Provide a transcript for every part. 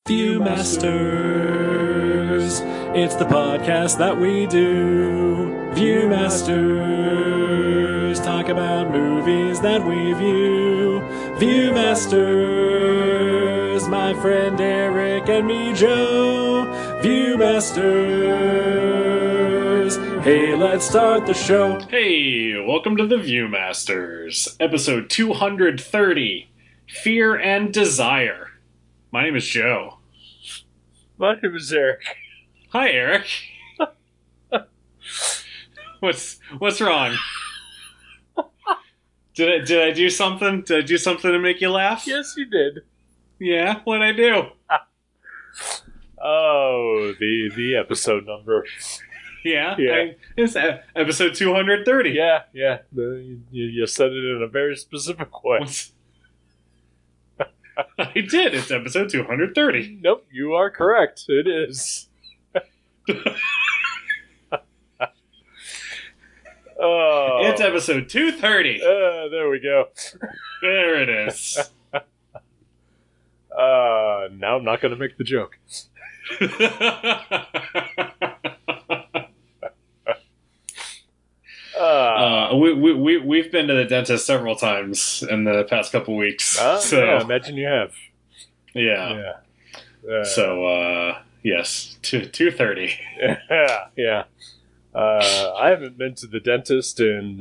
Viewmasters, it's the podcast that we do. Viewmasters, talk about movies that we view. Viewmasters, my friend Eric and me, Joe. Viewmasters, hey, let's start the show. Hey, welcome to the Viewmasters, episode 230, Fear and Desire. My name is Joe. My name is Eric. Hi, Eric. What's wrong? Did I do something? Did I do something to make you laugh? Yes, you did. Yeah, what'd I do? Oh, the episode number. Yeah, Yeah. It's episode 230. Yeah. You said it in a very specific way. I did. It's episode 230. Nope, you are correct. It is. Oh, It's episode 230. there we go. There it is. Now I'm not going to make the joke. We've been to the dentist several times in the past couple weeks. So yeah, I imagine you have. yeah. Yeah. Yes, 230. Yeah. I haven't been to the dentist in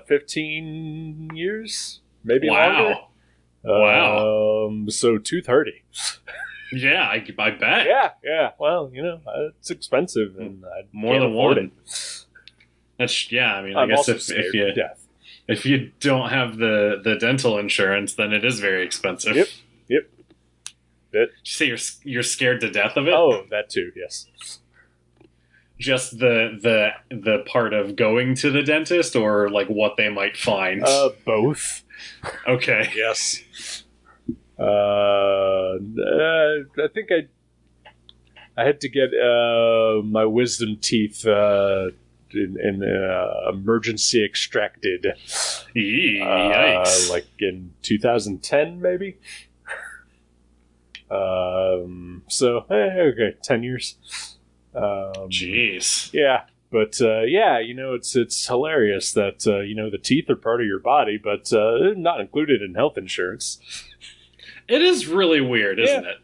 15 years, maybe longer. Wow. So 230. Yeah, I bet. Yeah. Well, it's expensive, and I More can't than afford one. it. That's I mean, I I'm guess also if scared you to death. if you don't have the dental insurance, then it is very expensive. Yep. Did you say you're scared to death of it? Oh, that too. Yes. Just the part of going to the dentist, or like what they might find. Both. Okay. Yes. I think I had to get my wisdom teeth in emergency extracted. Yikes. Like in 2010, maybe. Okay, 10 years. Jeez. Yeah, but it's hilarious that the teeth are part of your body, but they're not included in health insurance. It is really weird, isn't it?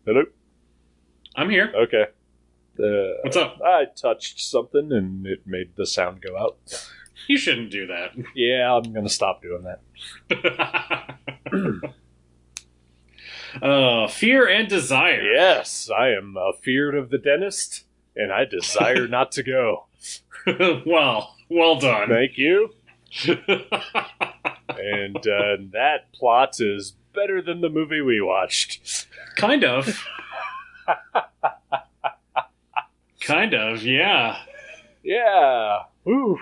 Hello? I'm here. Okay. What's up? I touched something and it made the sound go out. You shouldn't do that. Yeah, I'm going to stop doing that. Fear and desire. Yes, I am afeared of the dentist, and I desire not to go. well done. Thank you. And that plot is better than the movie we watched. Kind of. Kind of, yeah. Yeah. Ooh.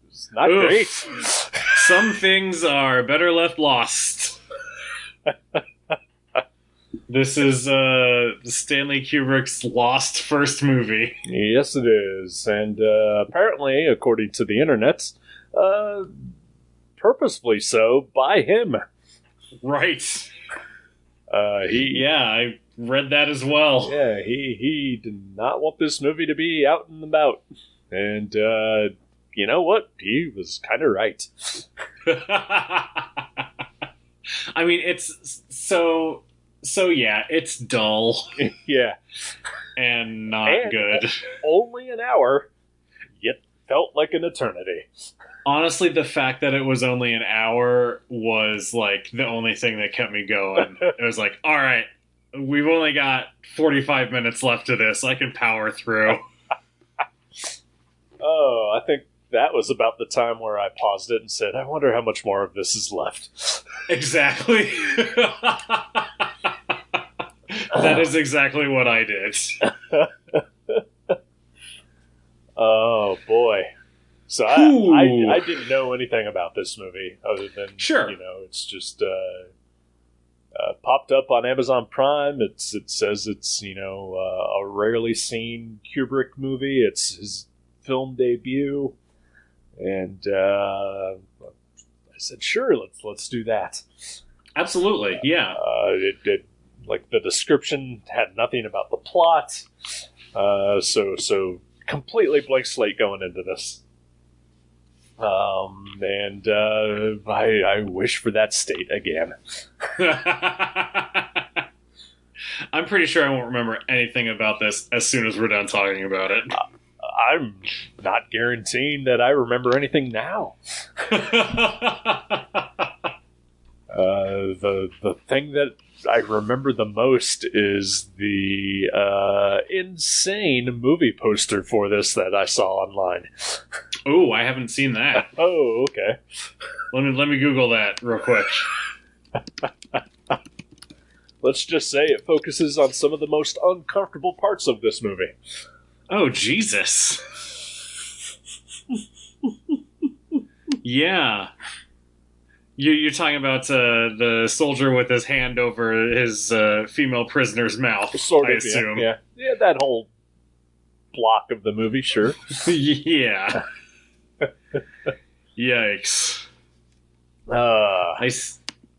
It's not great. Some things are better left lost. This is Stanley Kubrick's lost first movie. Yes, it is. And apparently, according to the internet, purposefully so by him. Right. I read that as well. Yeah, he did not want this movie to be out and about. And you know what? He was kind of right. I mean, it's so yeah, it's dull. Yeah. And not good. Only an hour, yet felt like an eternity. Honestly, the fact that it was only an hour was like the only thing that kept me going. It was like, all right, we've only got 45 minutes left of this. I can power through. Oh, I think that was about the time where I paused it and said, I wonder how much more of this is left. Exactly. That is exactly what I did. Oh, boy. So I didn't know anything about this movie other than, sure, it's just popped up on Amazon Prime. It says it's, a rarely seen Kubrick movie. It's his film debut. And I said, sure, let's do that. Absolutely, yeah. It like the description had nothing about the plot. So completely blank slate going into this. And I wish for that state again. I'm pretty sure I won't remember anything about this as soon as we're done talking about it. I'm not guaranteeing that I remember anything now. The thing that I remember the most is the insane movie poster for this that I saw online. Oh, I haven't seen that. Oh, okay. Let me Google that real quick. Let's just say it focuses on some of the most uncomfortable parts of this movie. Oh, Jesus. Yeah. You're talking about the soldier with his hand over his female prisoner's mouth, Sort of, I assume. Yeah, that whole block of the movie, sure. Yeah. Yikes.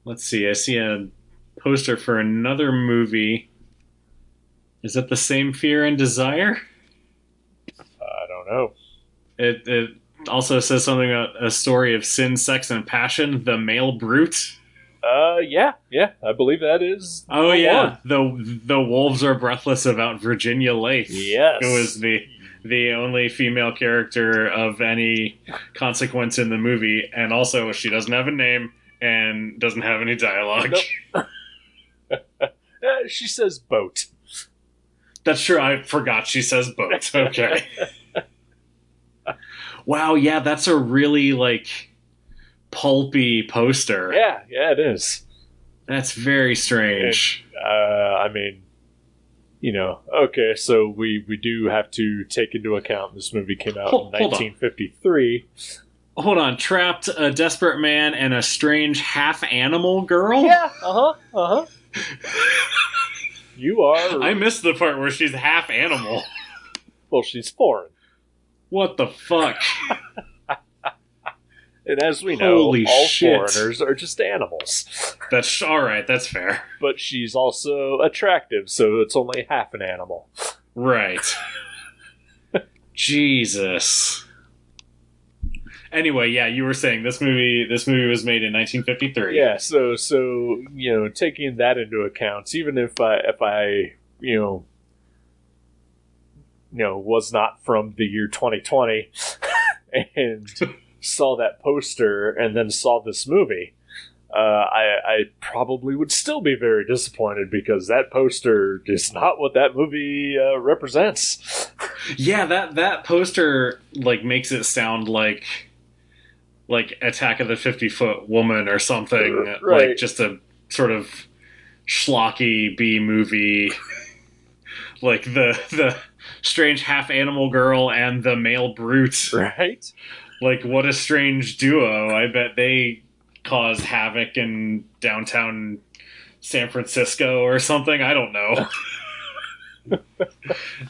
Let's see. I see a poster for another movie. Is that the same Fear and Desire? I don't know. It also says something about a story of sin, sex, and passion. The Male Brute. Yeah. I believe that is. Oh yeah, the wolves are breathless about Virginia Lath. Yes, who is the only female character of any consequence in the movie, and also she doesn't have a name and doesn't have any dialogue. Nope. She says boat. That's true. I forgot she says boat. Okay. Wow. Yeah, that's a really pulpy poster. Yeah, it is. That's very strange. And, okay, so we do have to take into account this movie came out in 1953. Hold on. Trapped, a desperate man, and a strange half-animal girl? Yeah, uh-huh. You are... I missed the part where she's half-animal. Well, she's foreign. What the fuck? And as we know, Holy all shit. foreigners are just animals. That's alright, that's fair. But she's also attractive, so it's only half an animal. Right. Jesus. Anyway, yeah, you were saying this movie was made in 1953. Yeah, so taking that into account, even if I was not from the year 2020 and saw that poster and then saw this movie, I probably would still be very disappointed because that poster is not what that movie represents. Yeah, that poster makes it sound like Attack of the 50-Foot Woman or something, right. Like just a sort of schlocky B movie, like the strange half animal girl and the male brute, right? Like, what a strange duo! I bet they cause havoc in downtown San Francisco or something. I don't know.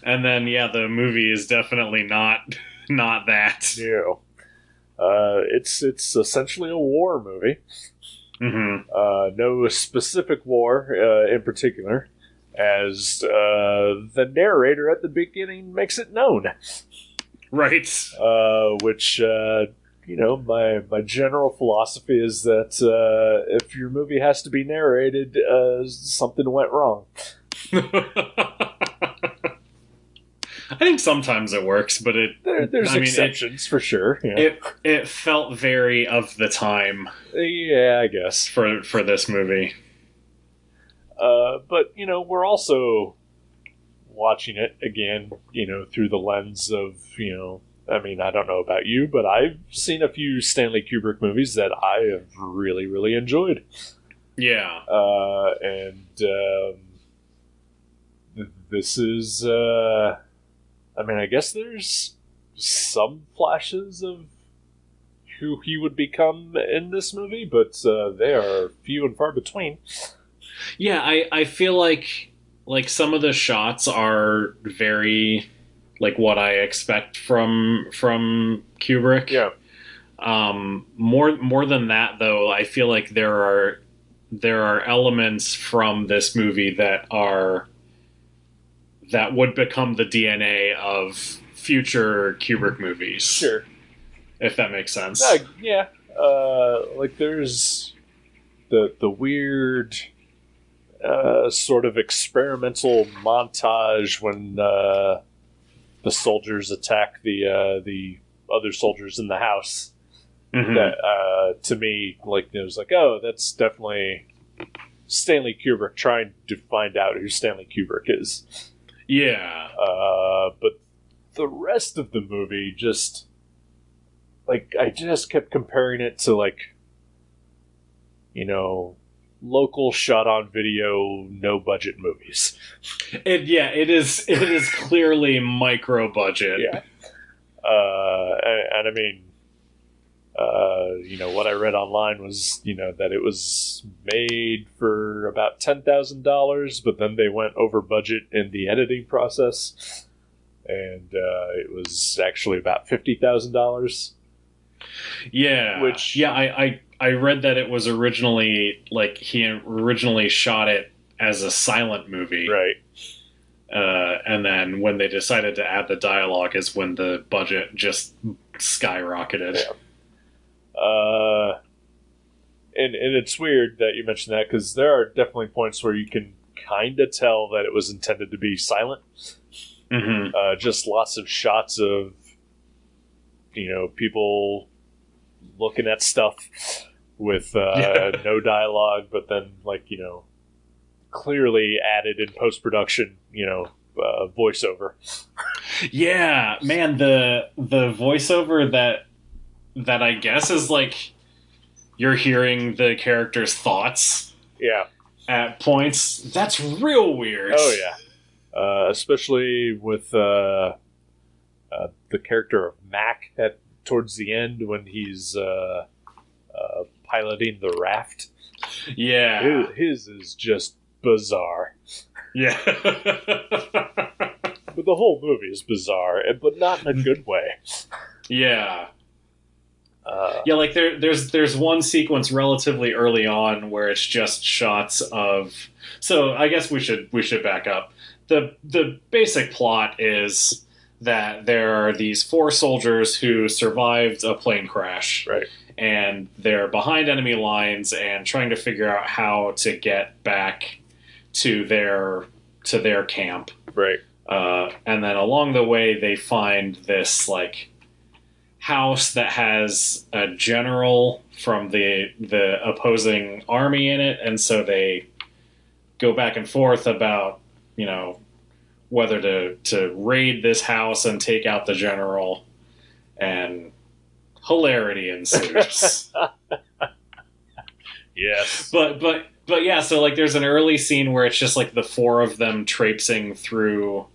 And then, yeah, the movie is definitely not that. Yeah. It's essentially a war movie. Mm-hmm. No specific war in particular, as the narrator at the beginning makes it known. Right. Which, my general philosophy is that if your movie has to be narrated, something went wrong. I think sometimes it works, but there's exceptions for sure. Yeah. It felt very of the time. Yeah, I guess for this movie. But we're also watching it again, through the lens of I don't know about you, but I've seen a few Stanley Kubrick movies that I have really, really enjoyed. Yeah. And this is. I guess there's some flashes of who he would become in this movie, but they are few and far between. Yeah, I feel like some of the shots are very what I expect from Kubrick. Yeah. More than that, though, I feel like there are there are elements from this movie that would become the DNA of future Kubrick movies. Sure. If that makes sense. Yeah. Like there's the weird sort of experimental montage when the soldiers attack the other soldiers in the house. Mm-hmm. That to me, like, it was like, oh, that's definitely Stanley Kubrick trying to find out who Stanley Kubrick is. Yeah. But the rest of the movie just, like, I just kept comparing it to, like, you know, local shot on video, no budget movies. It is clearly micro budget. Yeah. And I mean, what I read online was, that it was made for about $10,000, but then they went over budget in the editing process, and it was actually about $50,000. Yeah. I read that it was originally, like, he originally shot it as a silent movie. Right. And then when they decided to add the dialogue is when the budget just skyrocketed. Yeah. And it's weird that you mentioned that, because there are definitely points where you can kind of tell that it was intended to be silent. Mm-hmm. Just lots of shots of, people looking at stuff with no dialogue, but then, like, clearly added in post-production, voiceover. Yeah, man, the voiceover that I guess is like you're hearing the character's thoughts. Yeah. At points. That's real weird. Oh, yeah. Especially with the character of Mac towards the end when he's piloting the raft. Yeah. His is just bizarre. Yeah. But the whole movie is bizarre, but not in a good way. Yeah. Like there's one sequence relatively early on where it's just shots of. So I guess we should back up. The basic plot is that there are these 4 soldiers who survived a plane crash, right? And they're behind enemy lines and trying to figure out how to get back to their camp, right? And then along the way they find this like house that has a general from the opposing army in it, and so they go back and forth about whether to raid this house and take out the general, and hilarity ensues. Yes. But yeah, so like there's an early scene where it's just like the 4 of them traipsing through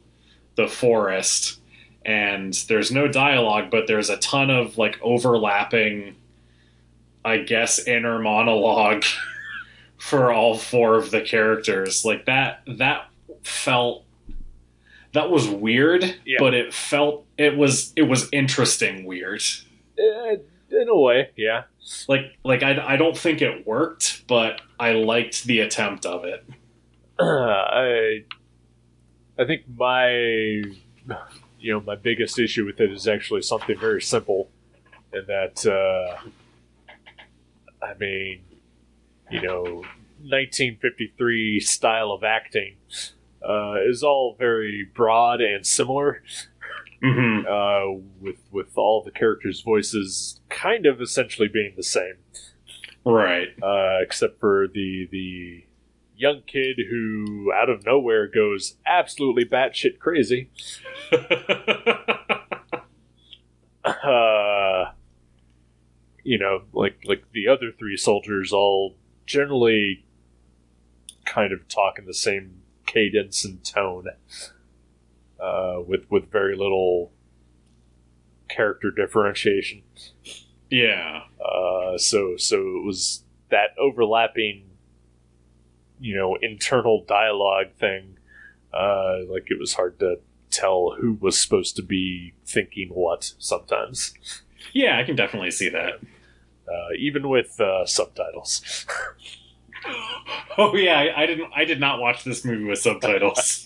the forest, and there's no dialogue, but there's a ton of like overlapping, I guess, inner monologue for all 4 of the characters. Like that was weird, yeah. But it was interesting weird. In a way, yeah. Like I don't think it worked, but I liked the attempt of it. I think my biggest issue with it is actually something very simple, in that 1953 style of acting is all very broad and similar. Mm-hmm. With all the characters' voices kind of essentially being the same, right? Except for the young kid who out of nowhere goes absolutely batshit crazy. Like the other 3 soldiers all generally kind of talk in the same cadence and tone. With very little character differentiation. Yeah. So it was that overlapping, internal dialogue thing. Like it was hard to tell who was supposed to be thinking what sometimes. Yeah, I can definitely see that. Even with subtitles. Oh yeah, I did not watch this movie with subtitles.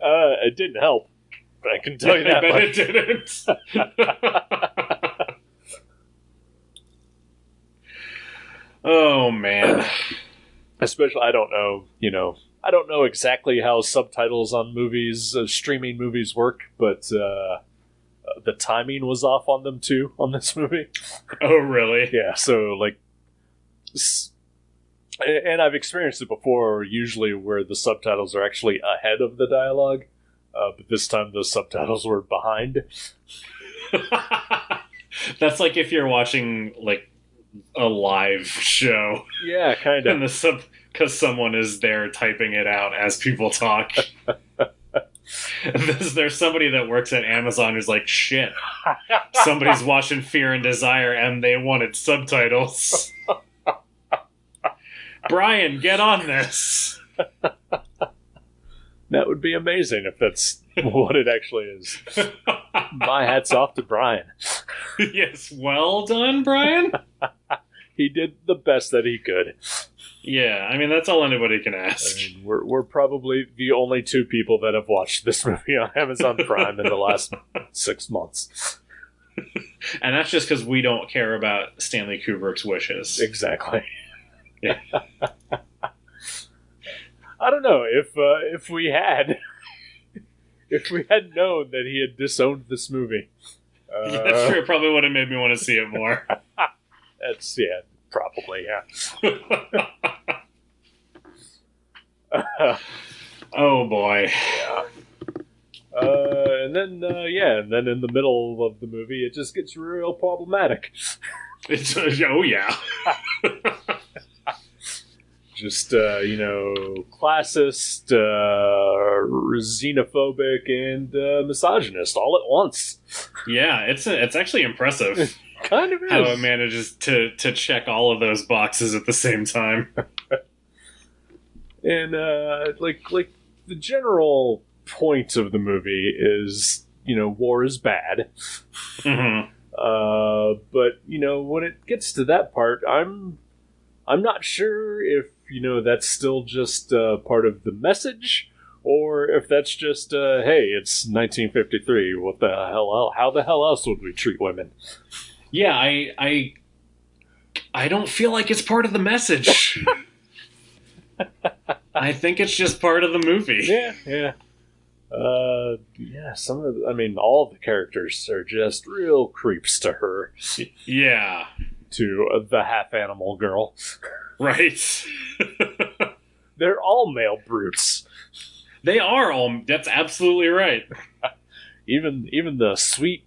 It didn't help. I can tell you that I bet much. it didn't. Oh man. Especially, I don't know, I don't know exactly how subtitles on movies, streaming movies work, but the timing was off on them too on this movie. Oh really? Yeah, so like, and I've experienced it before, usually where the subtitles are actually ahead of the dialogue, but this time the subtitles were behind. That's like if you're watching like a live show. Yeah, kind And of. because someone is there typing it out as people talk. There's somebody that works at Amazon who's like, shit, somebody's watching Fear and Desire and they wanted subtitles. Brian, get on this. That would be amazing if that's what it actually is. My hat's off to Brian. Yes, well done, Brian. He did the best that he could. Yeah, I mean, that's all anybody can ask. I mean, we're probably the only two people that have watched this movie on Amazon Prime in the last 6 months. And that's just because we don't care about Stanley Kubrick's wishes. Exactly. Yeah. I don't know if we had known that he had disowned this movie. That's true. It probably would have made me want to see it more. That's probably Oh boy. And then in the middle of the movie, it just gets real problematic. It's oh yeah. Just classist, xenophobic, and misogynist all at once. Yeah, it's actually impressive Kind of is. how it manages to check all of those boxes at the same time. And like the general point of the movie is, war is bad. Mm-hmm. But when it gets to that part, I'm not sure if that's still just part of the message, or if that's just hey, it's 1953. What the hell? How the hell else would we treat women? Yeah, I don't feel like it's part of the message. I think it's just part of the movie. Yeah. All the characters are just real creeps to her. Yeah. To the half animal girl. Right. They're all male brutes. They are all. That's absolutely right. Even the sweet,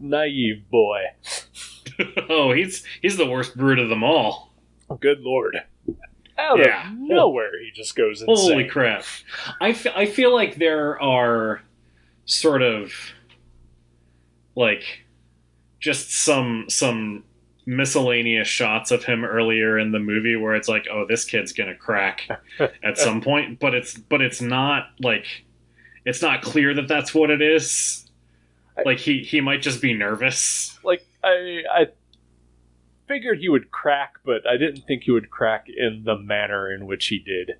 naive boy. Oh, he's the worst brute of them all. Good lord. Out of nowhere, he just goes insane. Holy crap. I feel like there are sort of like just some miscellaneous shots of him earlier in the movie where it's like, oh, this kid's gonna crack at some point, but it's not like, it's not clear that that's what it is. Like he might just be nervous. Like I figured he would crack, but I didn't think he would crack in the manner in which he did.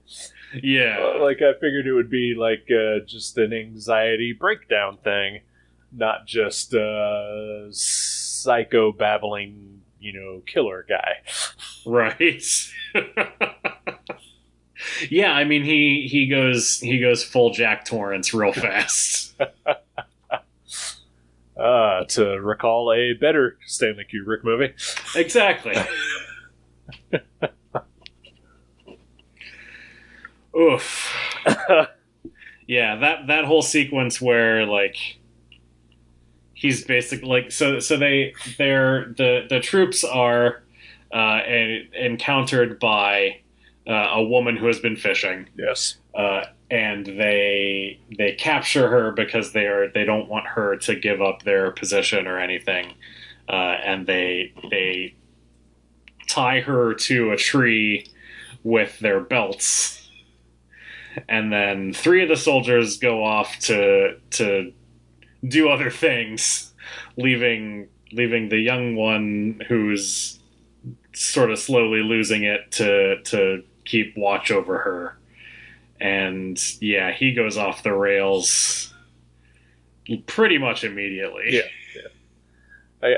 Yeah. Like I figured it would be like just an anxiety breakdown thing, not just psycho babbling, killer guy. Right. Yeah, I mean he goes full Jack Torrance real fast. To recall a better Stanley Kubrick movie. Exactly. Oof. Yeah, that whole sequence where like he's basically like the troops are encountered by a woman who has been fishing. Yes. And they capture her because they don't want her to give up their position or anything, and they tie her to a tree with their belts, and then 3 of the soldiers go off to do other things, leaving the young one who's sort of slowly losing it to keep watch over her. And yeah, he goes off the rails pretty much immediately. Yeah.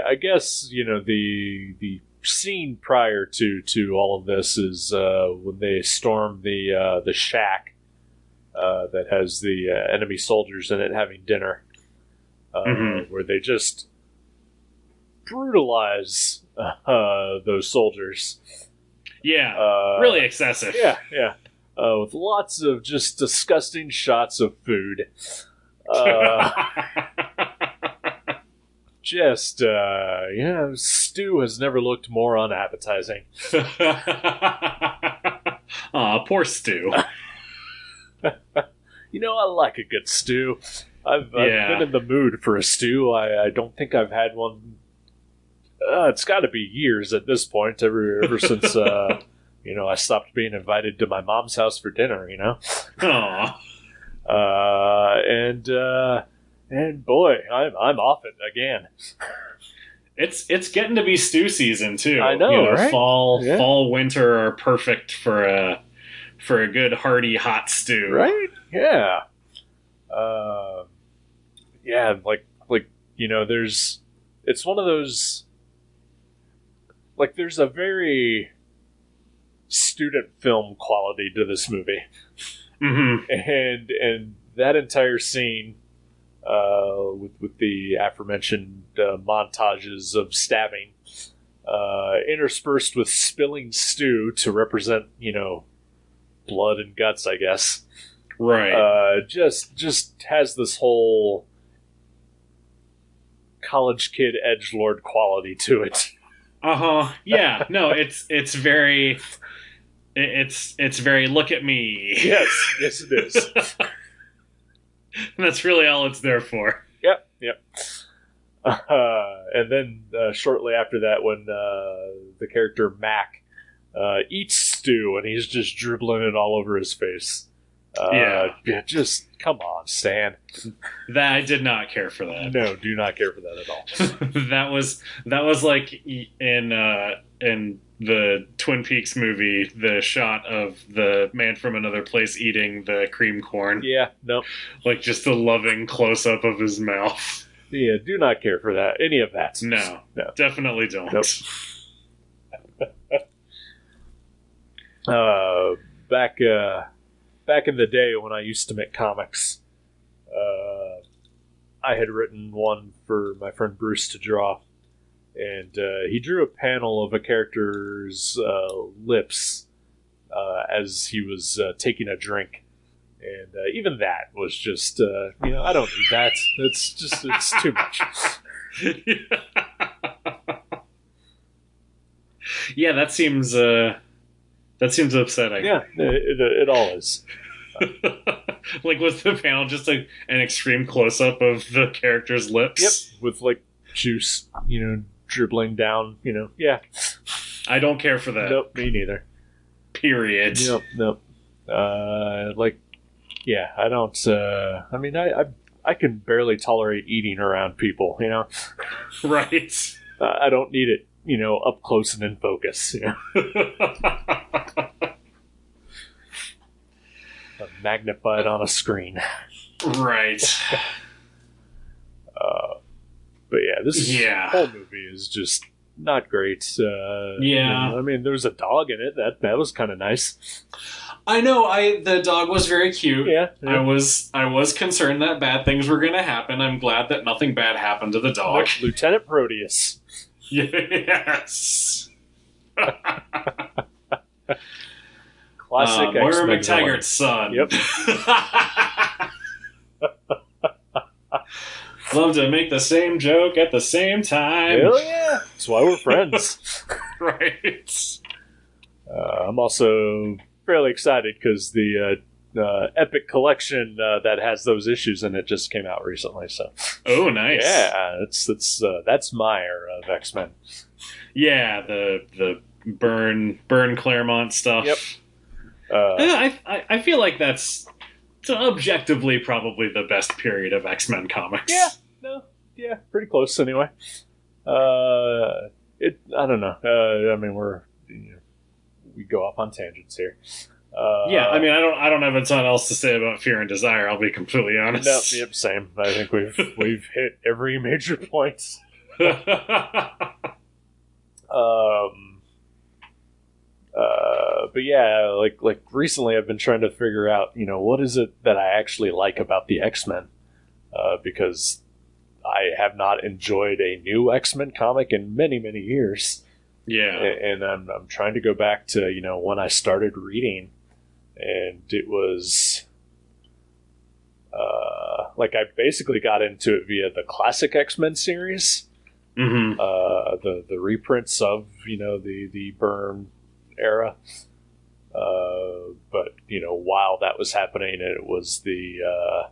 I guess, the scene prior to all of this is when they storm the shack that has the enemy soldiers in it having dinner, where they just brutalize those soldiers. Yeah, really excessive. Yeah. With lots of just disgusting shots of food. Stew has never looked more unappetizing. Aw, poor Stu. I like a good stew. I've been in the mood for a stew. I don't think I've had one. It's got to be years at this point. Ever since I stopped being invited to my mom's house for dinner. Aw. And boy, I'm off it again. It's getting to be stew season too. I know, right? Fall, winter are perfect for a good hearty hot stew, right? Yeah. There's it's one of those, there's a very student film quality to this movie, and that entire scene. With the aforementioned montages of stabbing, interspersed with spilling stew to represent, blood and guts, I guess. Right. Just has this whole college kid edgelord quality to it. Yeah. No, it's very look at me. Yes, it is. That's really all it's there for. Yep. And then shortly after that, when the character Mac eats stew and he's just dribbling it all over his face. Just come on, Stan. That I did not care for that. No, do not care for that at all. that was like in the Twin Peaks movie, the shot of the man from another place eating the cream corn. Yeah, no. Like just the loving close up of his mouth. Yeah, do not care for that. Any of that. No. Definitely don't. Nope. Back in the day when I used to make comics, I had written one for my friend Bruce to draw, and he drew a panel of a character's lips as he was taking a drink, and even that was just I don't need that. It's too much. Yeah, that seems upsetting. Yeah, it all is. Like, was the panel just an extreme close-up of the character's lips? Yep, with juice, dribbling down, yeah. I don't care for that. Nope, me neither. Period. Nope. Yeah, I don't, I can barely tolerate eating around people, Right. I don't need it, up close and in focus, magnified on a screen. Right. But yeah, this whole movie is just not great. There's a dog in it. That was kind of nice. I know. The dog was very cute. Yeah. I was concerned that bad things were going to happen. I'm glad that nothing bad happened to the dog. Lieutenant Proteus. Yes. Classic Moira X-Men McTaggart's son. Yep. Love to make the same joke at the same time. Hell yeah. That's why we're friends. Right. I'm also fairly excited because the Epic collection that has those issues in it just came out recently. So. Oh, nice. Yeah, that's my era of X-Men. Yeah, the Byrne Claremont stuff. Yep. I feel like that's objectively probably the best period of X-Men comics. Yeah, pretty close anyway. I don't know. I mean, we go off on tangents here. Yeah, I mean, I don't have a ton else to say about Fear and Desire. I'll be completely honest. No, yep, same. I think we've hit every major point. But yeah, like recently I've been trying to figure out, what is it that I actually like about the X-Men? Because I have not enjoyed a new X-Men comic in many, many years. Yeah. And I'm trying to go back to, when I started reading, and it was I basically got into it via the classic X-Men series. Mm-hmm. The reprints of, the Byrne era. But, while that was happening, it was the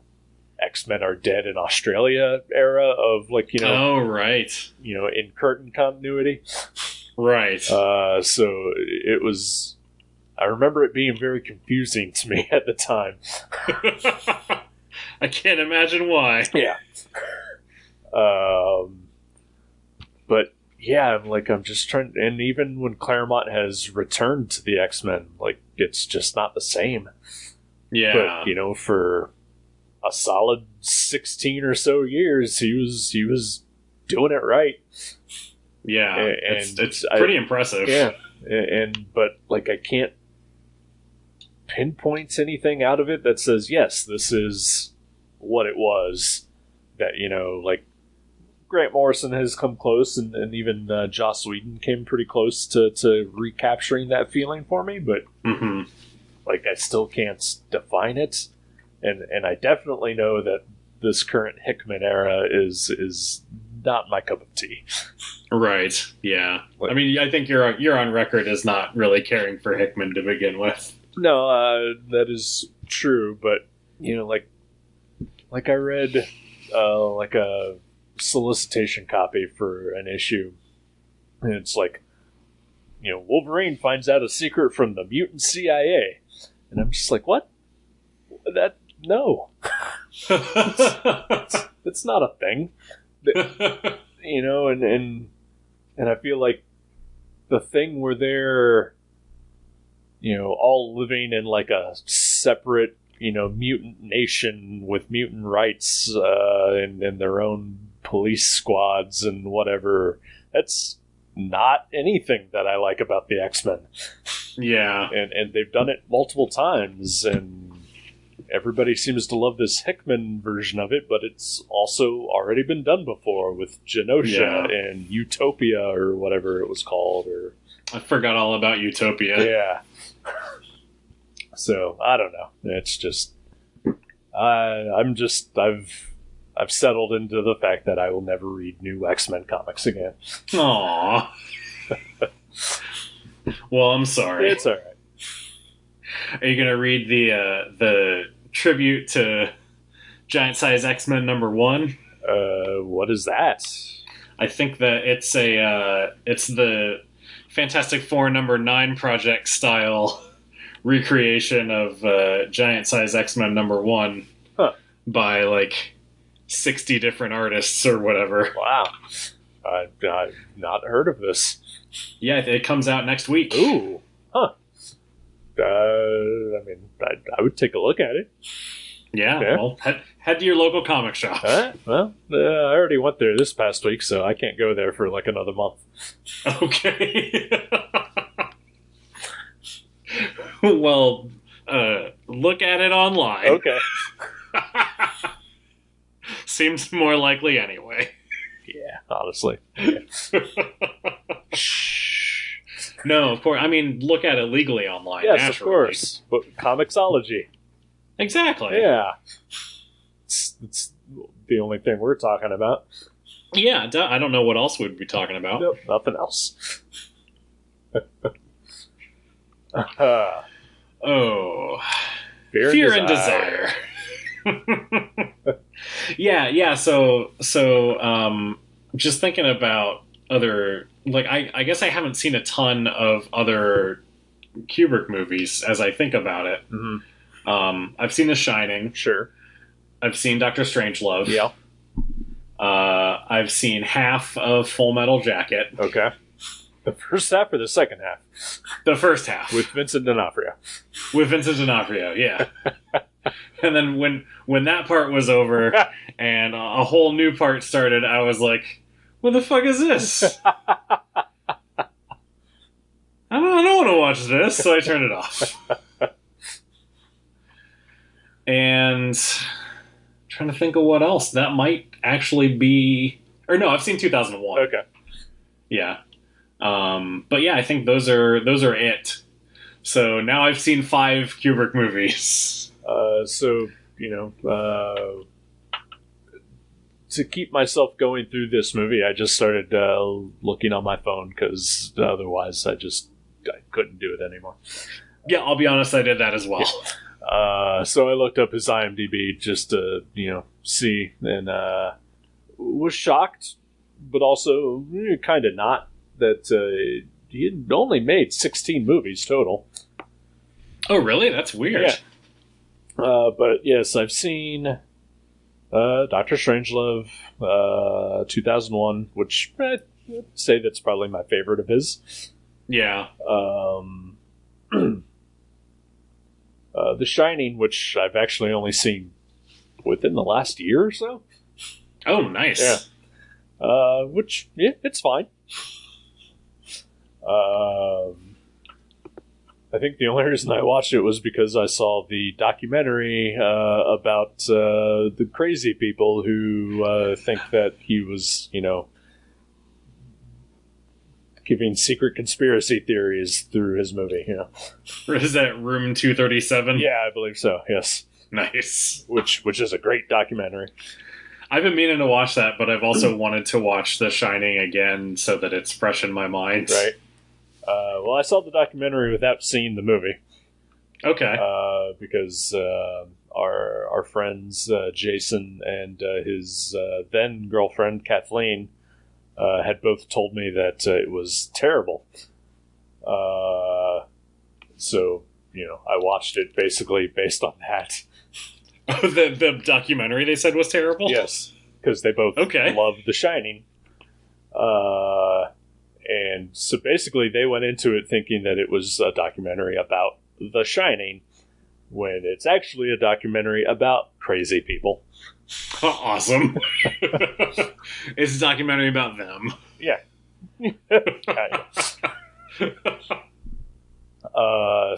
X-Men Are Dead in Australia era of, Oh, right. In curtain continuity. Right. So it was... I remember it being very confusing to me at the time. I can't imagine why. Yeah. But yeah, I'm just trying, and even when Claremont has returned to the X-Men, it's just not the same. Yeah. But for a solid 16 or so years, he was doing it right. Yeah, and it's pretty impressive. Yeah, but I can't pinpoint anything out of it that says, yes, this is what it was. That, Grant Morrison has come close, and even Joss Whedon came pretty close to recapturing that feeling for me, but mm-hmm. I still can't define it, and I definitely know that this current Hickman era is not my cup of tea. Right. Yeah. I mean, I think you're on record as not really caring for Hickman to begin with. No, that is true, but I read a solicitation copy for an issue, and it's Wolverine finds out a secret from the mutant CIA, and I'm just like, what? That no, it's not a thing. And I feel like the thing where they're all living in a separate mutant nation with mutant rights and their own police squads and whatever, that's not anything that I like about the X-Men. Yeah. And they've done it multiple times, and everybody seems to love this Hickman version of it, but it's also already been done before with Genosha and Utopia or whatever it was called. Or I forgot all about Utopia. Yeah. So I don't know. It's just I've settled into the fact that I will never read new X-Men comics again. Aww. Well, I'm sorry. It's all right. Are you gonna read the tribute to Giant Size X-Men #1? What is that? I think that it's the Fantastic Four #9 project style recreation of Giant Size X-Men #1 by 60 different artists or whatever. Wow. I've not heard of this. Yeah, it comes out next week. Ooh. Huh. I mean, I would take a look at it. Yeah. Well, head to your local comic shop. Well, I already went there this past week, so I can't go there for another month. Okay. Well, look at it online. Okay. Seems more likely anyway. Yeah, honestly. Yeah. No, of course. I mean, look at it legally online. Yes, naturally. of course. But Comixology. Exactly. Yeah. It's the only thing we're talking about. Yeah, I don't know what else we'd be talking about. Nope, nothing else. Fear and Desire. Yeah. So, just thinking about other, I guess I haven't seen a ton of other Kubrick movies as I think about it. Mm-hmm. I've seen The Shining. Sure. I've seen Dr. Strangelove. Yeah. I've seen half of Full Metal Jacket. Okay. The first half or the second half? The first half. With Vincent D'Onofrio. With Vincent D'Onofrio, yeah. And then when that part was over and a whole new part started, I was like, what the fuck is this? I don't want to watch this, so I turned it off. And trying to think of what else. That might actually be... Or no, I've seen 2001. Okay. Yeah. But yeah, I think those are it. So now I've seen 5 Kubrick movies. So, to keep myself going through this movie, I just started looking on my phone because otherwise I couldn't do it anymore. Yeah, I'll be honest, I did that as well. So I looked up his IMDb just to, see, and was shocked, but also kind of not, that he had only made 16 movies total. Oh, really? That's weird. Yeah. But yes, I've seen Dr. Strangelove, 2001, which I'd say that's probably my favorite of his. Yeah. The Shining, which I've actually only seen within the last year or so. Oh, nice. Yeah. Which, yeah, it's fine. I think the only reason I watched it was because I saw the documentary about the crazy people who think that he was, giving secret conspiracy theories through his movie. Or is that Room 237? Yeah, I believe so. Yes. Nice. Which is a great documentary. I've been meaning to watch that, but I've also wanted to watch The Shining again so that it's fresh in my mind. Right. Well, I saw the documentary without seeing the movie. Okay. Because our friends Jason and his then girlfriend Kathleen had both told me that it was terrible. So I watched it basically based on that. Oh, the documentary they said was terrible? Yes, because they both loved The Shining. And so basically they went into it thinking that it was a documentary about The Shining, when it's actually a documentary about crazy people. Awesome. It's a documentary about them. Yeah.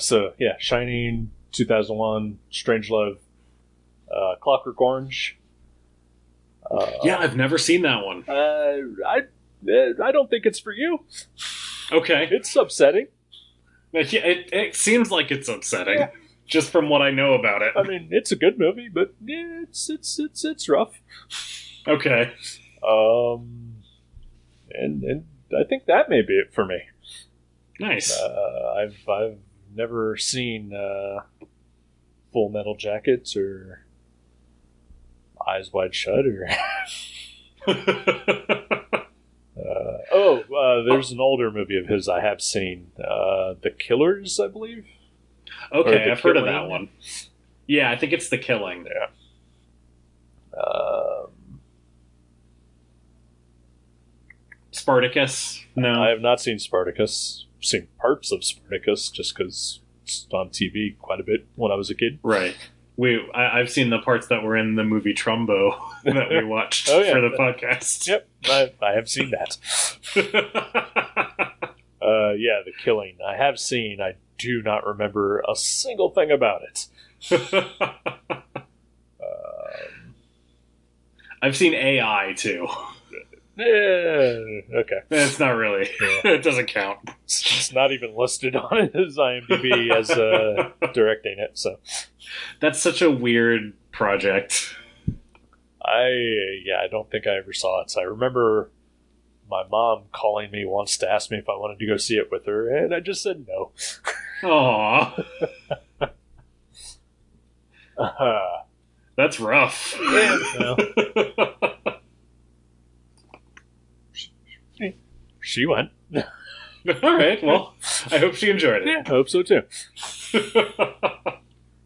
So, yeah, Shining, 2001, Strangelove, Clockwork Orange. Yeah, I've never seen that one. I don't think it's for you. Okay. It's upsetting. It seems like it's upsetting, yeah. Just from what I know about it. I mean, it's a good movie, but yeah, it's rough. Okay. And I think that may be it for me. Nice. I've never seen Full Metal Jacket or Eyes Wide Shut or. There's an older movie of his I have seen. The Killers, I believe. Okay, I've heard of that one. Yeah, I think it's The Killing. Yeah. Spartacus? No. I have not seen Spartacus. I've seen parts of Spartacus just because it's on TV quite a bit when I was a kid. Right. I've seen the parts that were in the movie Trumbo that we watched for the podcast. Yep, I have seen that. Yeah, The Killing. I have seen. I do not remember a single thing about it. I've seen AI too. Okay. It's not really. Yeah. It doesn't count. It's not even listed on his IMDb as directing it. So that's such a weird project. I don't think I ever saw it. So I remember my mom calling me once to ask me if I wanted to go see it with her, and I just said no. Aww. That's rough. Yeah, well. She went. All right. Well, I hope she enjoyed it. Yeah, I hope so too.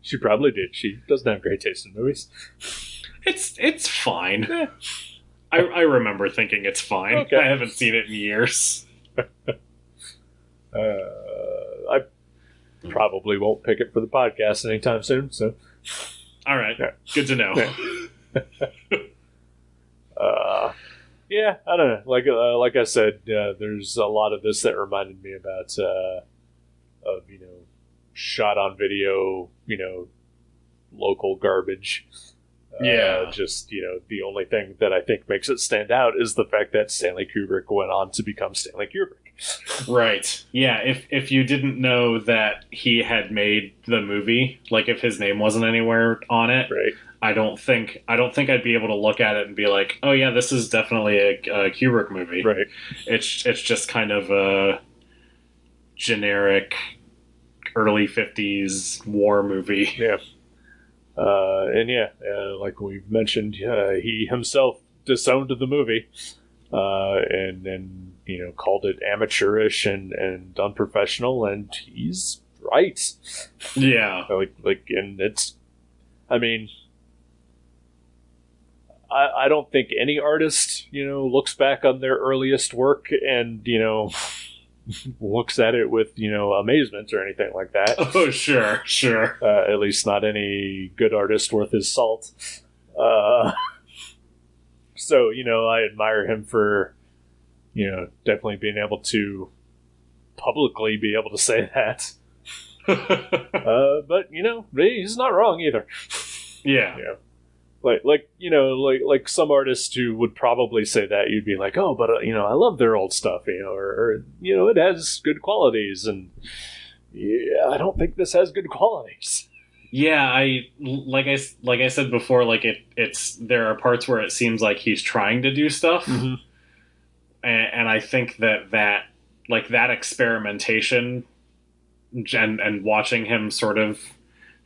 She probably did. She doesn't have great taste in movies. It's fine. Yeah. I remember thinking it's fine. Okay. I haven't seen it in years. I probably won't pick it for the podcast anytime soon. So, all right, yeah. Good to know. Yeah, I don't know. Like I said, there's a lot of this that reminded me about of shot on video, local garbage. Just the only thing that I think makes it stand out is the fact that Stanley Kubrick went on to become Stanley Kubrick. Right. Yeah. If you didn't know that he had made the movie, like if his name wasn't anywhere on it, Right. I don't think I'd be able to look at it and be like, oh yeah, this is definitely a Kubrick movie. Right. It's just kind of a generic early 50s war movie. Yeah. Like we've mentioned, he himself disowned the movie, and called it amateurish and unprofessional, and he's right. Yeah. And it's, I mean, I don't think any artist, looks back on their earliest work and, looks at it with, amazement or anything like that. Oh, sure. At least not any good artist worth his salt. So, I admire him for, definitely being able to publicly be able to say that. But, he's not wrong either. Yeah. Like some artists who would probably say that, you'd be like, oh, but I love their old stuff, or it has good qualities, and yeah, I don't think this has good qualities. Yeah, like I said before, like it's there are parts where it seems like he's trying to do stuff, mm-hmm. and I think that experimentation and watching him sort of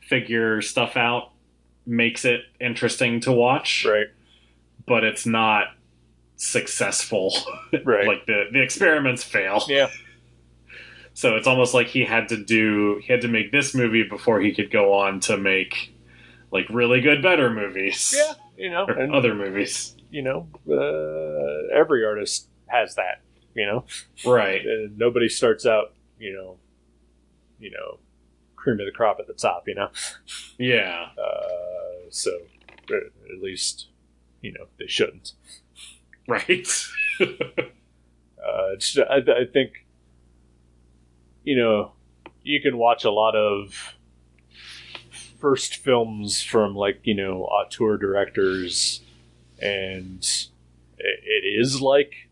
figure stuff out makes it interesting to watch, right? But it's not successful, right? Like the experiments fail. Yeah. So it's almost like he had to make this movie before he could go on to make like really good, better movies. Yeah, or and other movies. Every artist has that. Right? And nobody starts out, cream of the crop at the top. Yeah. So at least they shouldn't. Right. I think you can watch a lot of first films from auteur directors, and it is like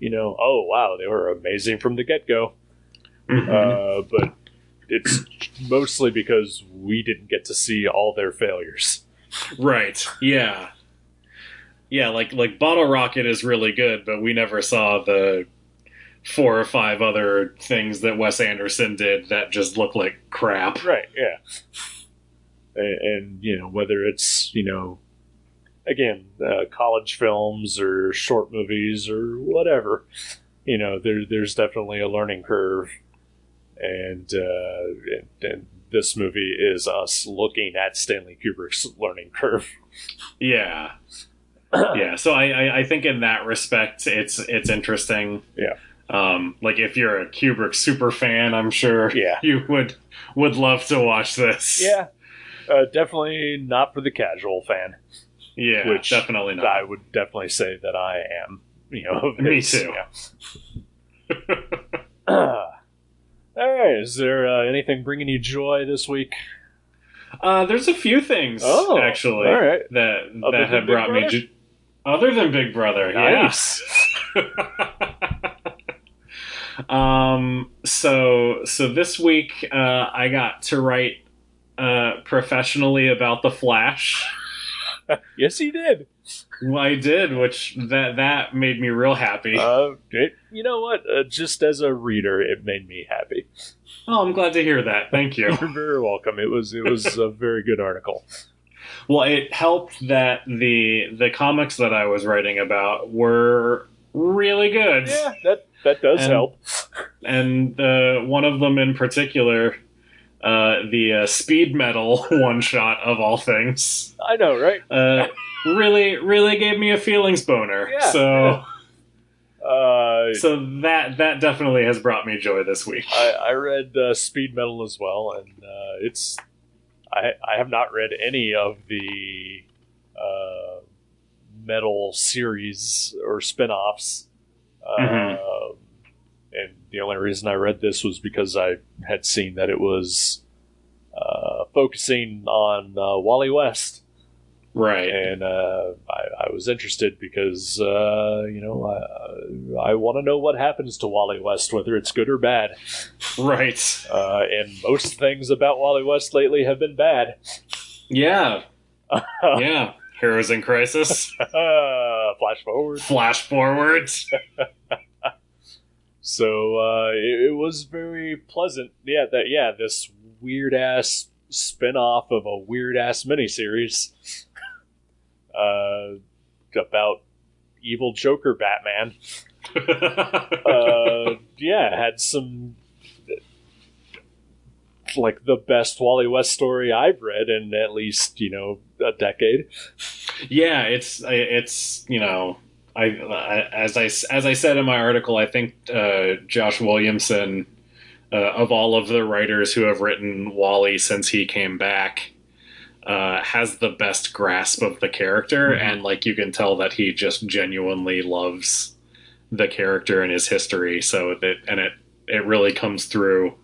oh wow, they were amazing from the get-go. Mm-hmm. But it's mostly because we didn't get to see all their failures. Right. Yeah. Yeah, like Bottle Rocket is really good, but we never saw the 4 or 5 other things that Wes Anderson did that just look like crap. Right, yeah. And whether it's, again, college films or short movies or whatever, there's definitely a learning curve. And this movie is us looking at Stanley Kubrick's learning curve. Yeah. Yeah, so I think in that respect, it's interesting. Yeah. Like if you're a Kubrick super fan, I'm sure you would love to watch this. Yeah. Definitely not for the casual fan. Yeah, which definitely not. I would definitely say that I am. Me too. Yeah. All right. Is there anything bringing you joy this week? There's a few things actually all right. that have brought me other than Big Brother. Nice. Yeah. So this week I got to write professionally about The Flash. Yes, you did. I did, which that made me real happy. You know what? Just as a reader, it made me happy. Oh, I'm glad to hear that. Thank you. You're very welcome. It was a very good article. Well, it helped that the comics that I was writing about were really good. Yeah, that does help. And one of them in particular, the speed metal one shot of all things. I know, right? Really gave me a feelings boner. Yeah, so, So that definitely has brought me joy this week. I read Speed Metal as well, and it's I have not read any of the metal series or spin-offs. And the only reason I read this was because I had seen that it was focusing on Wally West. Right. And I was interested because, I want to know what happens to Wally West, whether it's good or bad. Right. And most things about Wally West lately have been bad. Yeah. Yeah. Heroes in Crisis. Flash forward. Flash forward. So it was very pleasant. This weird-ass spin-off of a weird-ass miniseries about evil Joker Batman. Had some, like, the best Wally West story I've read in at least, a decade. Yeah, it's as I said in my article, I think Josh Williamson, of all of the writers who have written Wally since he came back, has the best grasp of the character, and like you can tell that he just genuinely loves the character and his history. So it really comes through.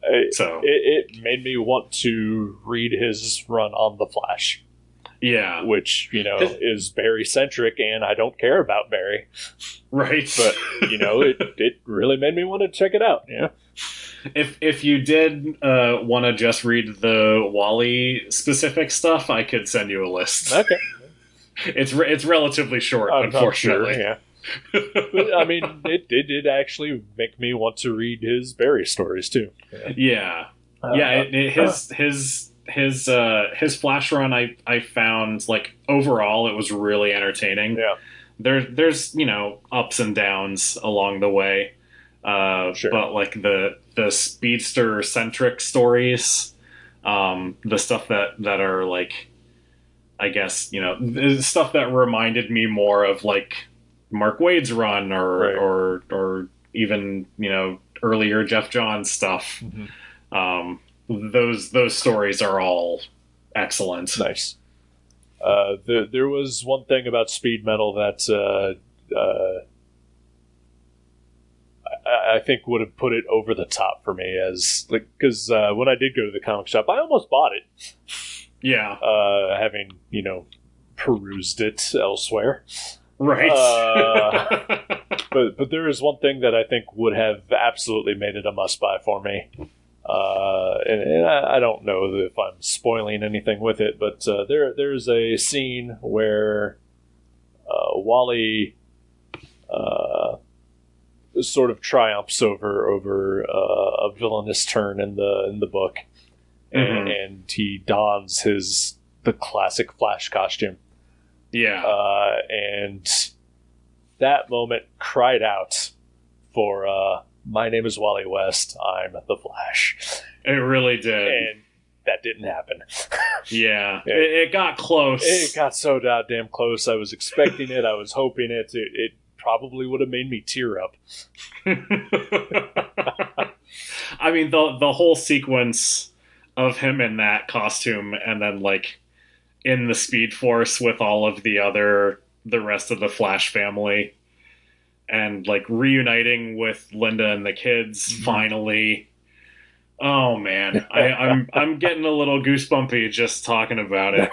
It made me want to read his run on The Flash. Yeah. Which, is Barry-centric, and I don't care about Barry. Right. But, it really made me want to check it out, yeah. If you did want to just read the Wally-specific stuff, I could send you a list. Okay. It's relatively short, unfortunately. Sure, yeah. But, I mean, it did actually make me want to read his Barry stories, too. Yeah. His Flash run, I found, like, overall it was really entertaining. Yeah. There's ups and downs along the way, sure. But like the speedster centric stories, the stuff that are like, I guess the stuff that reminded me more of like Mark Waid's run or even earlier Jeff Johns stuff. Those stories are all excellent. Nice. There was one thing about Speed Metal that I think would have put it over the top for me, as like, because when I did go to the comic shop, I almost bought it. Yeah. Having perused it elsewhere. Right. But there is one thing that I think would have absolutely made it a must buy for me. And I don't know if I'm spoiling anything with it, but there's a scene where Wally sort of triumphs over a villainous turn in the book, and he dons the classic Flash costume. Yeah, and that moment cried out for my name is Wally West, I'm the Flash. It really did. And that didn't happen. Yeah. It got close. It got so goddamn close. I was expecting it. I was hoping it. It probably would have made me tear up. I mean, the whole sequence of him in that costume and then, like, in the Speed Force with all of the rest of the Flash family, and like reuniting with Linda and the kids finally. Oh man, I'm getting a little goosebumpy just talking about it.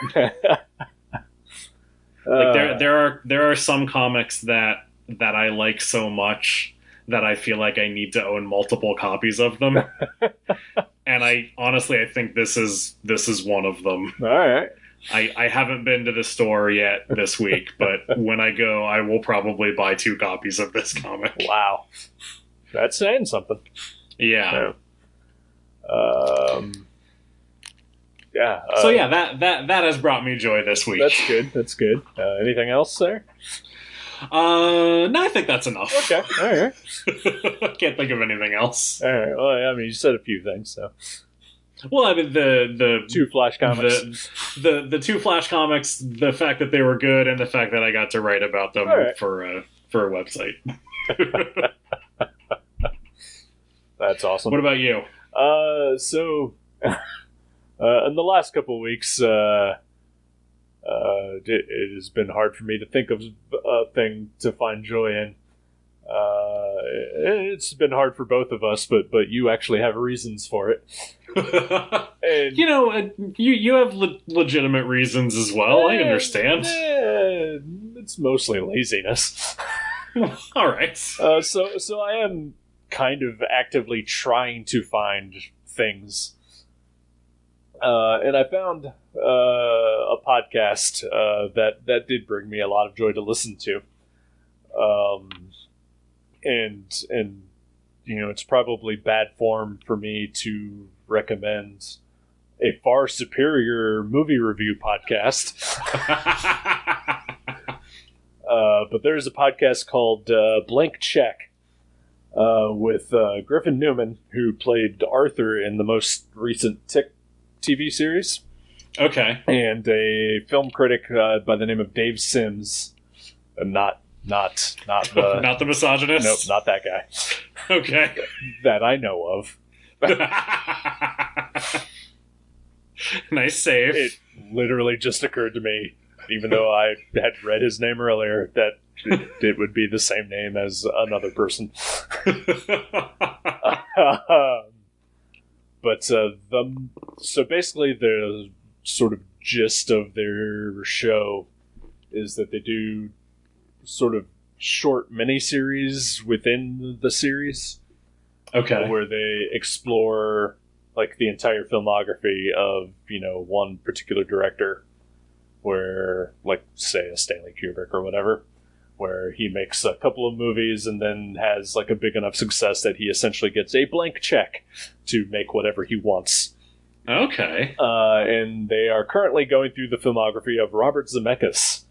Like there are some comics that I like so much that I feel like I need to own multiple copies of them. And I think this is one of them. All right. I haven't been to the store yet this week, but when I go, I will probably buy 2 copies of this comic. Wow. That's saying something. Yeah. Yeah. So yeah, that has brought me joy this week. That's good. Anything else there? No, I think that's enough. Okay. All right. Can't think of anything else. All right. Well, I mean, you said a few things, so. Well, I mean the Two Flash comics. the two Flash comics, the fact that they were good, and the fact that I got to write about them for a website. That's awesome. What about you? So in the last couple of weeks, it has been hard for me to think of a thing to find joy in. It's been hard for both of us, but you actually have reasons for it. And, you have legitimate reasons as well. I understand. It's mostly laziness. All right. So I am kind of actively trying to find things. And I found a podcast that did bring me a lot of joy to listen to. And it's probably bad form for me to recommend a far superior movie review podcast. But there's a podcast called Blank Check with Griffin Newman, who played Arthur in the most recent Tick TV series. Okay. And a film critic by the name of Dave Sims. Not the not the misogynist. Nope, not that guy. Okay. That I know of. Nice save. It literally just occurred to me, even though I had read his name earlier, that it would be the same name as another person. But so basically the sort of gist of their show is that they do sort of short miniseries within the series. Okay. Where they explore like the entire filmography of, one particular director, where, like, say a Stanley Kubrick or whatever, where he makes a couple of movies and then has like a big enough success that he essentially gets a blank check to make whatever he wants. Okay. And they are currently going through the filmography of Robert Zemeckis.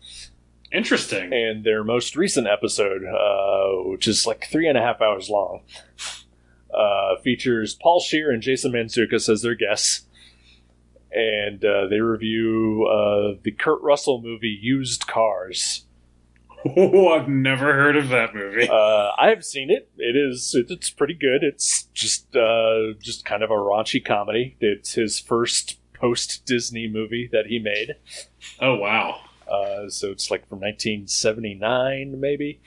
Interesting. And their most recent episode, which is like 3.5 hours long, features Paul Scheer and Jason Mantzoukas as their guests. And they review the Kurt Russell movie Used Cars. Oh, I've never heard of that movie. I have seen it. It's pretty good. It's just kind of a raunchy comedy. It's his first post-Disney movie that he made. Oh, wow. So it's like from 1979, maybe.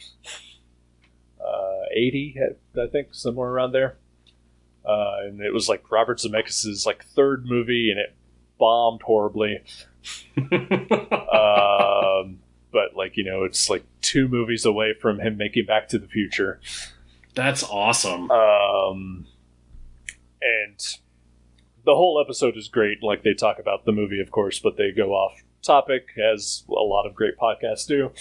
80, I think, somewhere around there. And it was like Robert Zemeckis' like third movie, and it bombed horribly. But it's like 2 movies away from him making Back to the Future. That's awesome. And the whole episode is great. Like, they talk about the movie, of course, but they go off topic, as a lot of great podcasts do.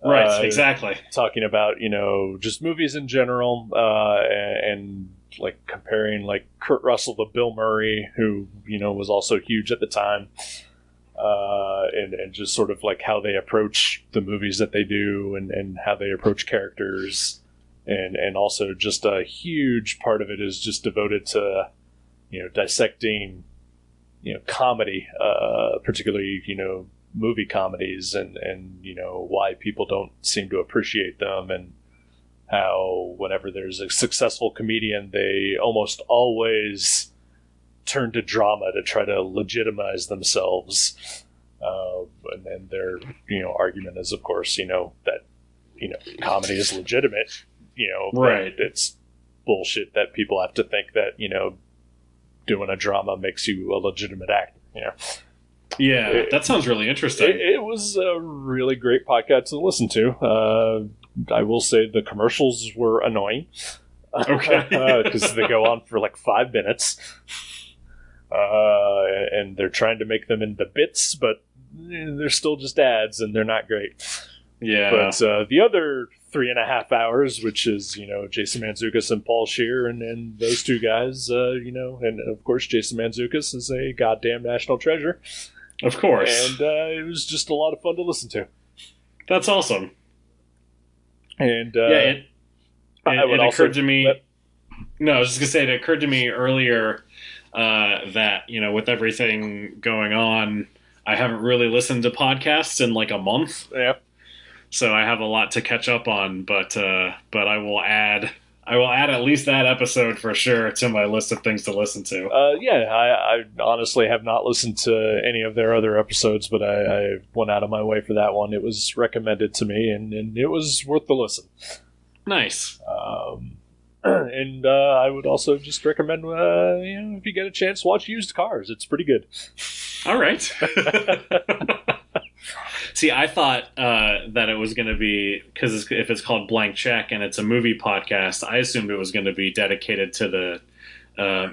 Right, exactly. Talking about, just movies in general, and like comparing like Kurt Russell to Bill Murray, who, was also huge at the time. And just sort of like how they approach the movies that they do, and how they approach characters. And also just a huge part of it is just devoted to, dissecting, comedy, particularly, movie comedies, and why people don't seem to appreciate them, and how whenever there's a successful comedian, they almost always turn to drama to try to legitimize themselves. And then their, argument is, of course, that, comedy is legitimate, right. It's bullshit that people have to think that, doing a drama makes you a legitimate actor, Yeah, that sounds really interesting. It was a really great podcast to listen to. I will say the commercials were annoying. Okay. Because they go on for like 5 minutes. And they're trying to make them into bits, but they're still just ads, and they're not great. Yeah. But the other 3.5 hours, which is, Jason Mantzoukas and Paul Scheer, and those 2 guys, and of course Jason Mantzoukas is a goddamn national treasure. Of course. And it was just a lot of fun to listen to. That's awesome. And it occurred to me. No, I was just gonna say it occurred to me earlier. that, with everything going on, I haven't really listened to podcasts in like a month. Yeah. So I have a lot to catch up on, but I will add at least that episode for sure to my list of things to listen to. I honestly have not listened to any of their other episodes, but I went out of my way for that one. It was recommended to me, and it was worth the listen. Nice. And I would also just recommend, if you get a chance, watch Used Cars. It's pretty good. All right. See, I thought that it was going to be, because if it's called Blank Check and it's a movie podcast, I assumed it was going to be dedicated to the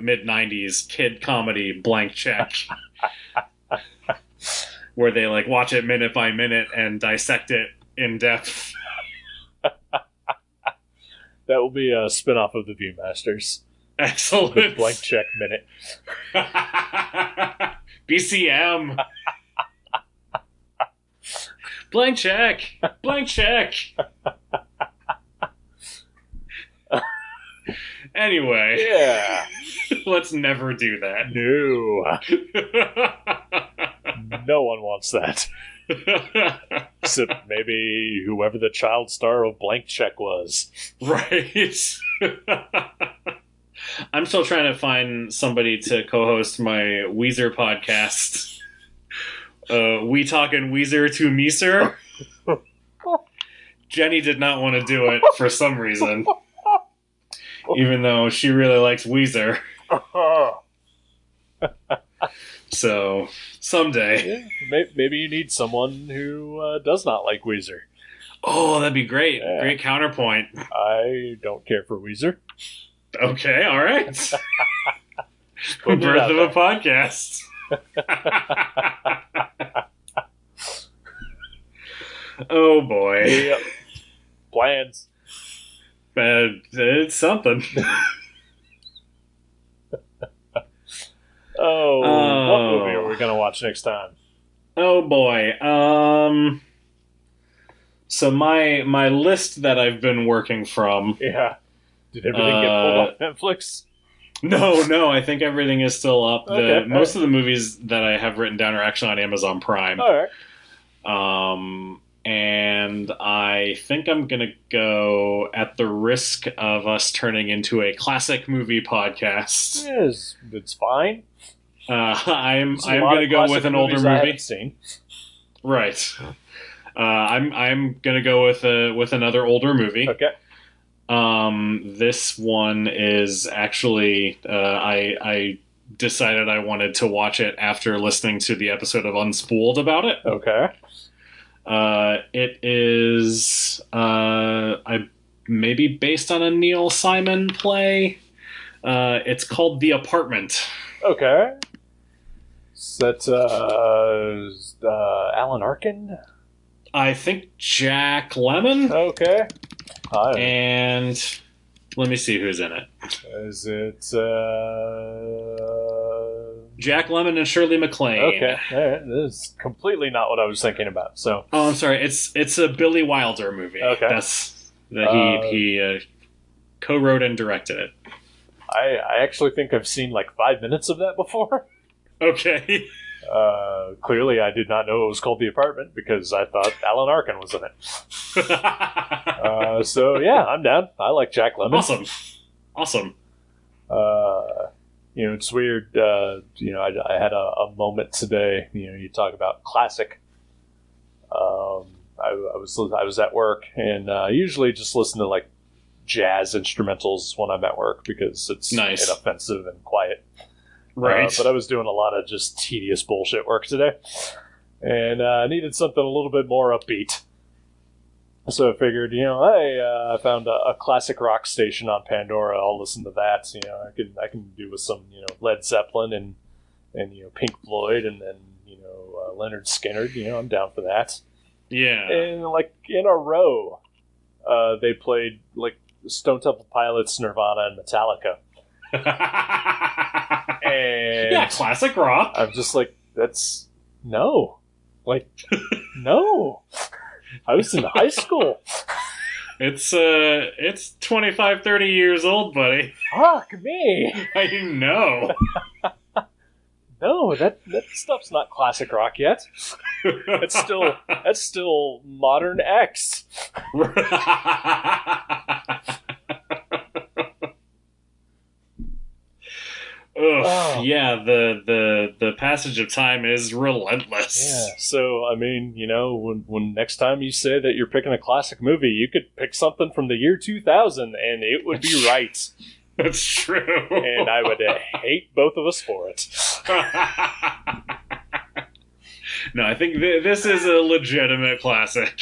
mid-90s kid comedy Blank Check, where they like watch it minute by minute and dissect it in depth. That will be a spin-off of the Viewmasters. Excellent. The Blank Check Minute. BCM. Blank check. Blank check. Anyway. Yeah. Let's never do that. No. No one wants that. Except maybe whoever the child star of Blank Check was. Right. I'm still trying to find somebody to co-host my Weezer podcast. We Talkin' Weezer to me, sir. Jenny did not want to do it for some reason. Even though she really likes Weezer. So, someday. Yeah, maybe you need someone who does not like Weezer. Oh, that'd be great. Yeah. Great counterpoint. I don't care for Weezer. Okay, all right. Putting it Birth out of there. a podcast. Oh, boy. Yep. Plans. It's something. What movie are we going to watch next time? Oh, boy. So my list that I've been working from... Yeah. Did everything get pulled off Netflix? No, I think everything is still up. Okay, Most of the movies that I have written down are actually on Amazon Prime. All right. And I think I'm going to go, at the risk of us turning into a classic movie podcast. Yes, it's fine. I'm going to go with an older movie. Seen. Right. I'm going to go with another older movie. Okay. This one is actually, I decided I wanted to watch it after listening to the episode of Unspooled about it. Okay. It is, maybe based on a Neil Simon play. It's called The Apartment. Okay. Is that, Alan Arkin? I think Jack Lemmon. Okay. And let me see who's in it. Is it Jack Lemmon and Shirley MacLaine? Okay, all right. This is completely not what I was thinking about. So, oh, I'm sorry. It's a Billy Wilder movie. Okay, that's that he co-wrote and directed it. I actually think I've seen like 5 minutes of that before. Okay. Clearly, I did not know it was called The Apartment because I thought Alan Arkin was in it. So yeah, I'm down. I like Jack Lemmon. Awesome. It's weird. I had a moment today. You talk about classic. I was at work, and I usually just listen to like jazz instrumentals when I'm at work because it's nice, inoffensive and quiet. Right. But I was doing a lot of just tedious bullshit work today, and I needed something a little bit more upbeat. So I figured, I found a classic rock station on Pandora. I'll listen to that. I can do with some, Led Zeppelin and Pink Floyd, and then Leonard Skinner. I'm down for that. Yeah. And like in a row, they played like Stone Temple Pilots, Nirvana, and Metallica. And yeah, classic rock. I'm just like, no. I was in high school. It's 25, 30 years old, buddy. Fuck me! I know. No, that stuff's not classic rock yet. That's still modern X. Ugh, yeah, the passage of time is relentless. Yeah. So I mean, when next time you say that you're picking a classic movie, you could pick something from the year 2000, and it would be right. That's true. And I would hate both of us for it. No, I think this is a legitimate classic.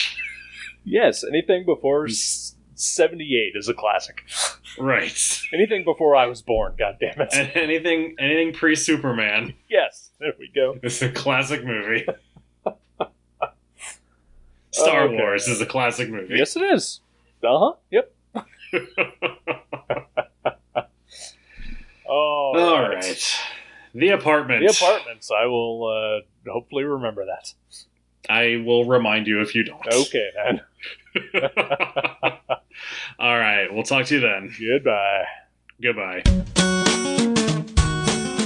Yes, anything before 78 is a classic. Right. Anything before I was born, goddammit. And anything pre-Superman. Yes, there we go. It's a classic movie. Star Wars is a classic movie. Yes, it is. Uh-huh, yep. All right. The Apartment. The Apartments. I will hopefully remember that. I will remind you if you don't. Okay, then. All right. We'll talk to you then. Goodbye. Goodbye.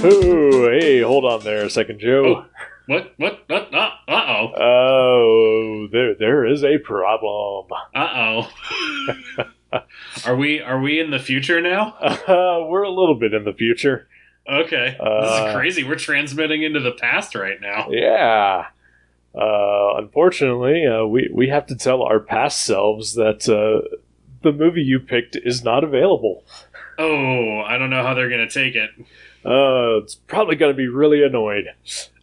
Ooh, hey, hold on there a second, Joe. Oh, what? Uh-oh. Oh, there is a problem. Uh-oh. Are we in the future now? We're a little bit in the future. Okay. This is crazy. We're transmitting into the past right now. Yeah. Unfortunately, we have to tell our past selves that the movie you picked is not available. Oh, I don't know how they're going to take it. It's probably going to be really annoyed.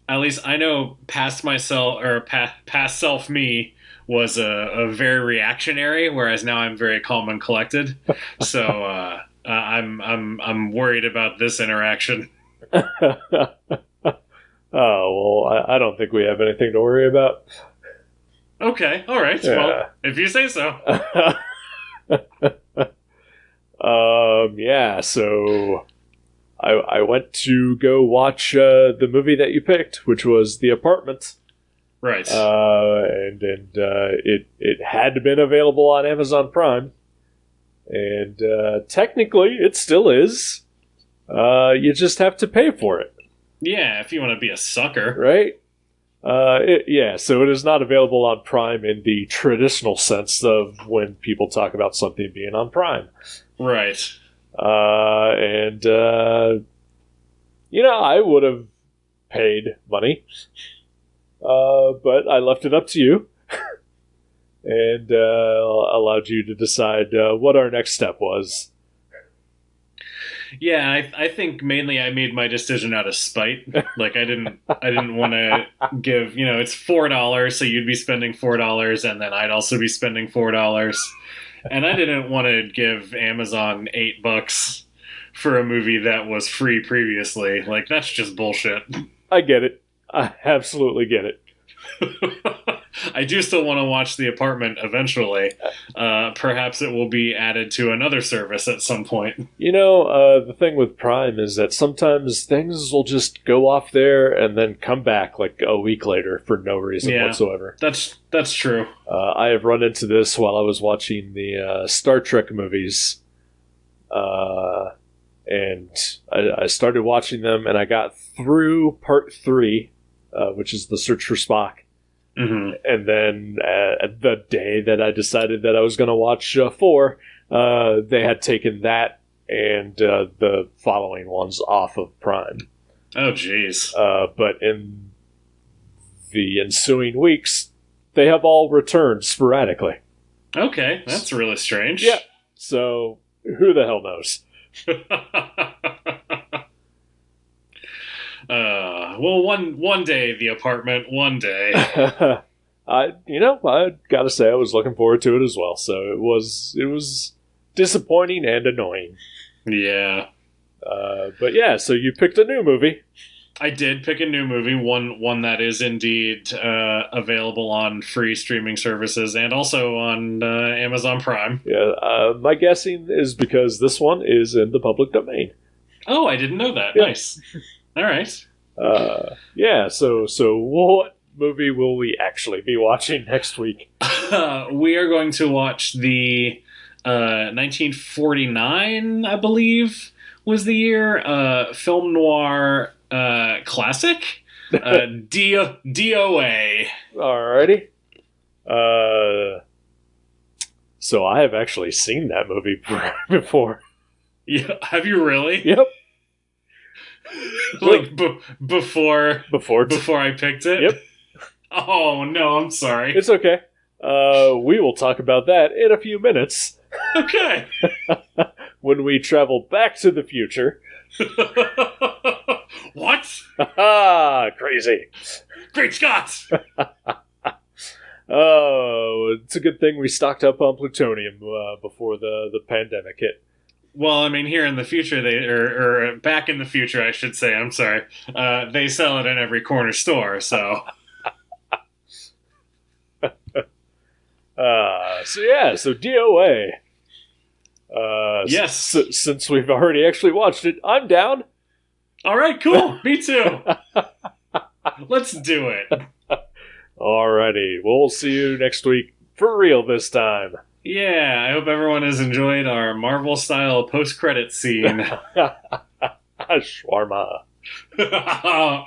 At least I know past myself, or past self me, was a very reactionary, whereas now I'm very calm and collected. So I'm worried about this interaction. Oh, well, I don't think we have anything to worry about. Okay, all right. Yeah. Well, if you say so. Yeah, so I went to go watch the movie that you picked, which was The Apartment. Right. And it had been available on Amazon Prime. And technically, it still is. You just have to pay for it. Yeah, if you want to be a sucker. Right? So it is not available on Prime in the traditional sense of when people talk about something being on Prime. Right. I would have paid money, but I left it up to you and allowed you to decide what our next step was. Yeah, I think mainly I made my decision out of spite. Like I didn't want to give, it's $4, so you'd be spending $4, and then I'd also be spending $4, and I didn't want to give Amazon $8 for a movie that was free previously. Like that's just bullshit. I get it. I absolutely get it. I do still want to watch The Apartment eventually. Perhaps it will be added to another service at some point. The thing with Prime is that sometimes things will just go off there and then come back like a week later for no reason whatsoever. That's true. I have run into this while I was watching the Star Trek movies. And I started watching them, and I got through part 3, which is The Search for Spock. Mm-hmm. And then the day that I decided that I was going to watch 4, they had taken that and the following ones off of Prime. Oh, jeez. But in the ensuing weeks, they have all returned sporadically. Okay, that's really strange. Yeah. So who the hell knows? Well, one day, The Apartment, one day. I gotta say I was looking forward to it as well. So it was disappointing and annoying. Yeah. But yeah, so you picked a new movie. I did pick a new movie, one that is indeed available on free streaming services and also on Amazon Prime. Yeah, my guessing is because this one is in the public domain. Oh, I didn't know that. Yeah. Nice. All right. Yeah, so what movie will we actually be watching next week? we are going to watch the 1949, I believe, was the year, film noir classic, DOA. Alrighty. So I have actually seen that movie before. Yeah, have you really? Yep. Like before I picked it? Yep. Oh, no, I'm sorry. It's okay. We will talk about that in a few minutes. Okay. When we travel back to the future. What? Crazy. Great Scott! Oh, it's a good thing we stocked up on plutonium before the pandemic hit. Well, I mean, here in the future, or back in the future, I should say, I'm sorry, they sell it in every corner store, so... So DOA. Yes. Since we've already actually watched it, I'm down. All right, cool. Me too. Let's do it. Alrighty. We'll see you next week. For real this time. Yeah, I hope everyone has enjoyed our Marvel-style post-credit scene. Shawarma.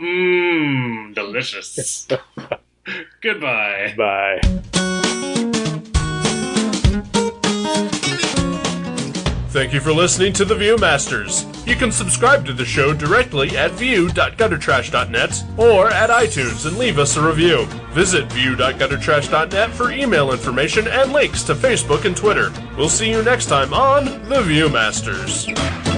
Mmm, delicious. Goodbye. Bye. Thank you for listening to The Viewmasters. You can subscribe to the show directly at view.guttertrash.net or at iTunes and leave us a review. Visit view.guttertrash.net for email information and links to Facebook and Twitter. We'll see you next time on The Viewmasters.